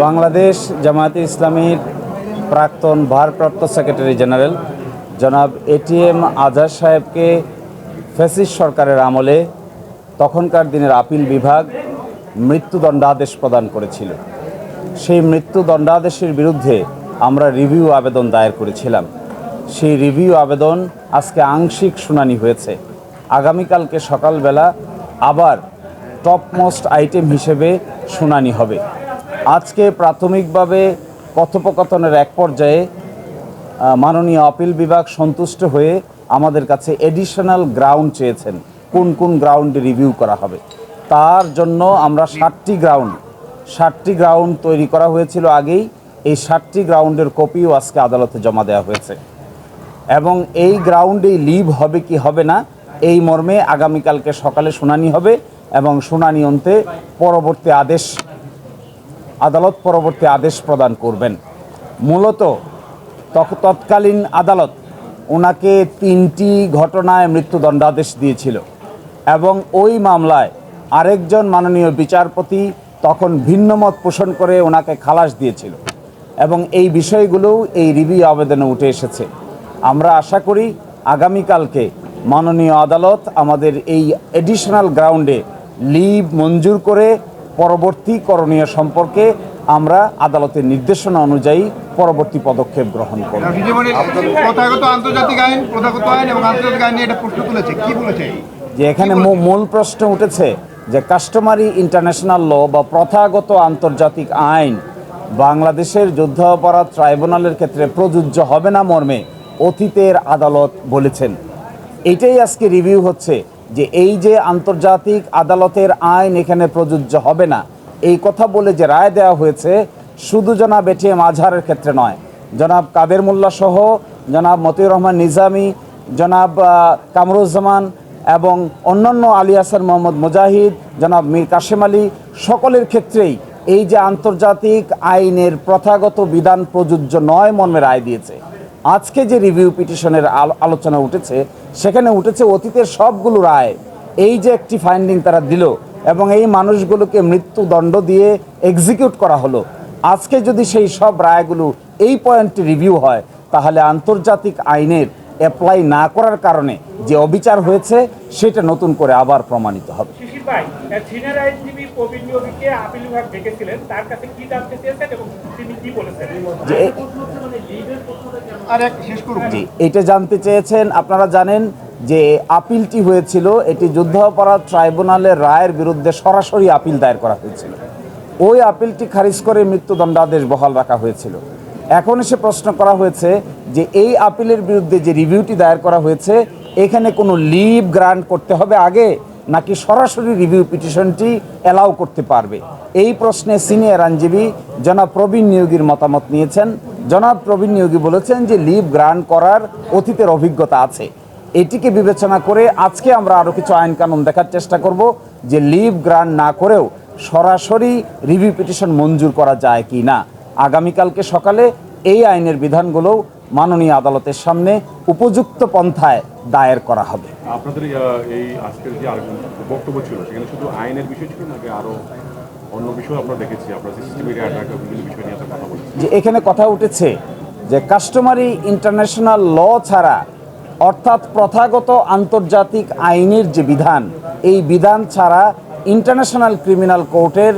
বাংলাদেশ জামায়াতে ইসলামীর প্রাক্তন ভারপ্রাপ্ত সেক্রেটারি জেনারেল জনাব এটিএম আজহার সাহেবকে ফ্যাসিস্ট সরকারের আমলে তখনকার দিনের আপিল বিভাগ মৃত্যুদণ্ডাদেশ প্রদান করেছিল। সেই মৃত্যুদণ্ডাদেশের বিরুদ্ধে আমরা রিভিউ আবেদন দায়ের করেছিলাম। সেই রিভিউ আবেদন আজকে আংশিক শুনানি হয়েছে। আগামীকালকে সকালবেলা আবার টপমোস্ট আইটেম হিসেবে শুনানি হবে। আজকে প্রাথমিকভাবে কথোপকথনের এক পর্যায়ে মাননীয় আপিল বিভাগ সন্তুষ্ট হয়ে আমাদের কাছে এডিশনাল গ্রাউন্ড চেয়েছেন, কোন কোন গ্রাউন্ডে রিভিউ করা হবে। তার জন্য আমরা 60টি গ্রাউন্ড তৈরি করা হয়েছিল আগেই। এই 60টি গ্রাউন্ডের কপিও আজকে আদালতে জমা দেওয়া হয়েছে এবং এই গ্রাউন্ডেই লিভ হবে কি হবে না এই মর্মে আগামীকালকে সকালে শুনানি হবে এবং শুনানি অন্তে আদালত পরবর্তী আদেশ প্রদান করবেন। মূলত তৎকালীন আদালত ওনাকে 3টি ঘটনায় মৃত্যুদণ্ডাদেশ দিয়েছিল এবং ওই মামলায় আরেকজন মাননীয় বিচারপতি তখন ভিন্নমত পোষণ করে ওনাকে খালাস দিয়েছিল এবং এই বিষয়গুলোও এই রিভিউ আবেদনে উঠে এসেছে। আমরা আশা করি আগামীকালকে মাননীয় আদালত আমাদের এই এডিশনাল গ্রাউন্ডে লিভ মঞ্জুর করে পরবর্তী করণীয় সম্পর্কে আমরা আদালতের নির্দেশনা অনুযায়ী পরবর্তী পদক্ষেপ গ্রহণ করব। যে এখানে মূল প্রশ্ন উঠেছে যে কাস্টমারি ইন্টারন্যাশনাল ল বা প্রথাগত আন্তর্জাতিক আইন বাংলাদেশের যুদ্ধাপরাধ ট্রাইব্যুনালের ক্ষেত্রে প্রযোজ্য হবে না মর্মে অতীতের আদালত বলেছেন। এটাই আজকে রিভিউ হচ্ছে যে এই যে আন্তর্জাতিক আদালতের আইন এখানে প্রযোজ্য হবে না এই কথা বলে যে রায় দেওয়া হয়েছে শুধু জনাব এটিএম আজহারের ক্ষেত্রে নয়, জনাব কাদের মোল্লা সহ জনাব মতিউর রহমান নিজামী, জনাব কামরুজ্জামান এবং অন্যান্য আলী হাসান মোহাম্মদ মুজাহিদ, জনাব মীর কাশেম আলী সকলের ক্ষেত্রেই এই যে আন্তর্জাতিক আইনের প্রথাগত বিধান প্রযোজ্য নয় মর্মে রায় দিয়েছে। আজকে যে রিভিউ পিটিশনের আলোচনা উঠেছে সেখানে উঠেছে অতীতের সবগুলো রায় এই যে একটি ফাইন্ডিং তারা দিল এবং এই মানুষগুলোকে মৃত্যুদণ্ড দিয়ে এক্সিকিউট করা হলো। আজকে যদি সেই সব রায়গুলো এই পয়েন্টে রিভিউ হয় তাহলে আন্তর্জাতিক আইনের অ্যাপ্লাই না করার কারণে যে অবিচার হয়েছে সেটা নতুন করে আবার প্রমাণিত হবে। এটা জানতে চেয়েছেন। আপনারা জানেন যে আপিলটি হয়েছিল, এটি যুদ্ধাপরাধ ট্রাইব্যুনালের রায়ের বিরুদ্ধে সরাসরি আপিল দায়ের করা হয়েছিল। ওই আপিলটি খারিজ করে মৃত্যুদণ্ডাদেশ বহাল রাখা হয়েছিল। এখন এসে প্রশ্ন করা হয়েছে যে এই আপিলের বিরুদ্ধে যে রিভিউটি দায়ের করা হয়েছে এখানে কোনো লিভ গ্রান্ট করতে হবে আগে নাকি সরাসরি রিভিউ পিটিশনটি অ্যালাউ করতে পারবে। এই প্রশ্নে সিনিয়র আইনজীবী জনাব প্রবীণ নিয়োগীর মতামত নিয়েছেন। জনাব প্রবীণ নিয়োগী বলেছেন যে লিভ গ্রান্ট করার অতীতের অভিজ্ঞতা আছে। এটিকে বিবেচনা করে আজকে আমরা আরও কিছু আইন কানুন দেখার চেষ্টা করব যে লিভ গ্রান্ট না করেও সরাসরি রিভিউ পিটিশন মঞ্জুর করা যায় কি না। আগামীকালকে সকালে এই আইনের বিধানগুলো মাননীয় আদালতের সামনে উপযুক্ত পন্থায় দায়ের করা হবে। আপনাদের এই আজকের যে বক্তব্য ছিল সেখানে শুধু আইনের বিষয় ছিল নাকি আরো অন্য বিষয় আমরা দেখেছি আপনারা সিস্টেমের বিভিন্ন বিষয় নিয়ে কথা বলছেন? যে এখানে কথা উঠেছে যে কাস্টমারি ইন্টারন্যাশনাল ল ছাড়া অর্থাৎ প্রথাগত আন্তর্জাতিক আইনের যে বিধান এই বিধান ছাড়া ইন্টারন্যাশনাল ক্রিমিনাল কোর্টের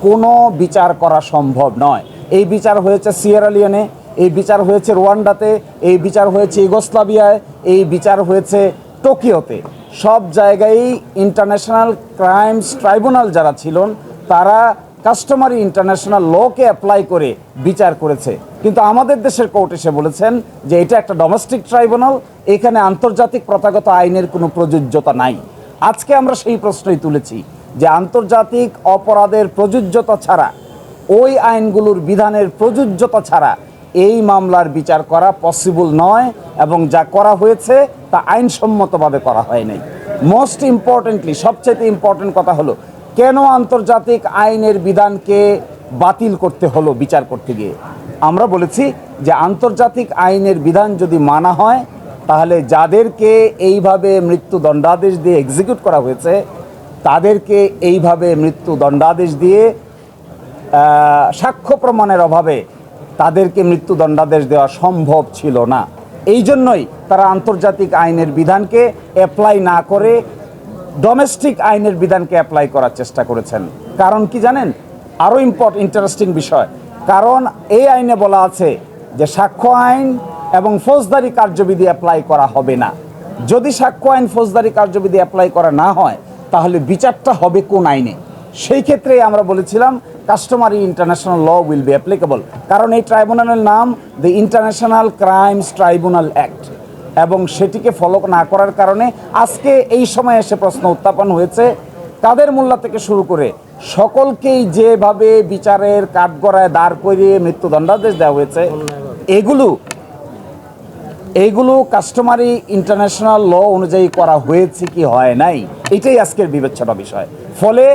কোনো বিচার করা সম্ভব নয়। এই বিচার হয়েছে সিয়েরা লিওনে, এই বিচার হয়েছে রুয়ান্ডাতে, এই বিচার হয়েছে ইউগোস্লাভিয়ায়, এই বিচার হয়েছে টোকিওতে। সব জায়গায় ইন্টারন্যাশনাল ক্রাইমস ট্রাইব্যুনাল যারা ছিলেন তারা কাস্টমারি ইন্টারন্যাশনাল লকে অ্যাপ্লাই করে বিচার করেছে, কিন্তু আমাদের দেশের কোর্ট এসে বলেছেন যে এটা একটা ডোমেস্টিক ট্রাইব্যুনাল, এখানে আন্তর্জাতিক প্রথাগত আইনের কোনো প্রযোজ্যতা নাই। আজকে আমরা সেই প্রশ্নই তুলেছি যে আন্তর্জাতিক অপরাধের প্রযোজ্যতা ছাড়া, ওই আইনগুলোর বিধানের প্রযোজ্যতা ছাড়া এই মামলার বিচার করা পসিবল নয় এবং যা করা হয়েছে তা আইনসম্মতভাবে করা হয় নাই। মোস্ট ইম্পর্টেন্টলি, সবচেয়ে ইম্পর্টেন্ট কথা হলো কেন আন্তর্জাতিক আইনের বিধানকে বাতিল করতে হলো বিচার করতে গিয়ে। আমরা বলেছি যে আন্তর্জাতিক আইনের বিধান যদি মানা হয় তাহলে যাদেরকে এইভাবে মৃত্যুদণ্ডাদেশ দিয়ে এক্সিকিউট করা হয়েছে তাদেরকে এইভাবে মৃত্যুদণ্ডাদেশ দিয়ে সাক্ষ্য প্রমাণের অভাবে তাদেরকে মৃত্যুদণ্ডাদেশ দেওয়া সম্ভব ছিল না। এই জন্যই তারা আন্তর্জাতিক আইনের বিধানকে অ্যাপ্লাই না করে ডোমেস্টিক আইনের বিধানকে অ্যাপ্লাই করার চেষ্টা করেছেন। কারণ কি জানেন, আরও ইন্টারেস্টিং বিষয়, কারণ এই আইনে বলা আছে যে সাক্ষ্য আইন এবং ফৌজদারি কার্যবিধি অ্যাপ্লাই করা হবে না। যদি সাক্ষ্য আইন ফৌজদারি কার্যবিধি অ্যাপ্লাই করা না হয় তাহলে বিচারটা হবে কোন আইনে? সেই ক্ষেত্রে আমরা বলেছিলাম customary international law will be applicable, কারণ এই ট্রাইব্যুনালের নাম the international crimes tribunal act, এবং সেটিকে ফলো না করার কারণে আজকে এই সময় এসে প্রশ্ন উত্থাপন হয়েছে কাদের মোল্লা থেকে শুরু করে সকলকেই যেভাবে বিচারের কাঠগড়ায় দাঁড় করিয়ে মৃত্যুদণ্ডাদেশ দেওয়া হয়েছে, এইগুলো কাস্টমারি ইন্টারন্যাশনাল ল অনুযায়ী করা হয়েছে কি হয় নাই, এটাই আজকের বিবেচনা বিষয়। ফলে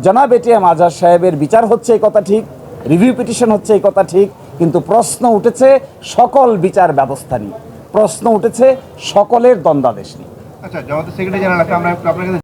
জনাব এটিএম আজহার সাহেবের বিচার হচ্ছে এই কথা ঠিক, রিভিউ পিটিশন হচ্ছে এই কথা ঠিক, কিন্তু প্রশ্ন উঠেছে সকল বিচার ব্যবস্থা নিয়ে, প্রশ্ন উঠেছে সকলের দণ্ডাদেশ নিয়ে। আচ্ছা, জামাতের সেক্রেটারি জেনারেল, আমরা একটু আপনার কাছে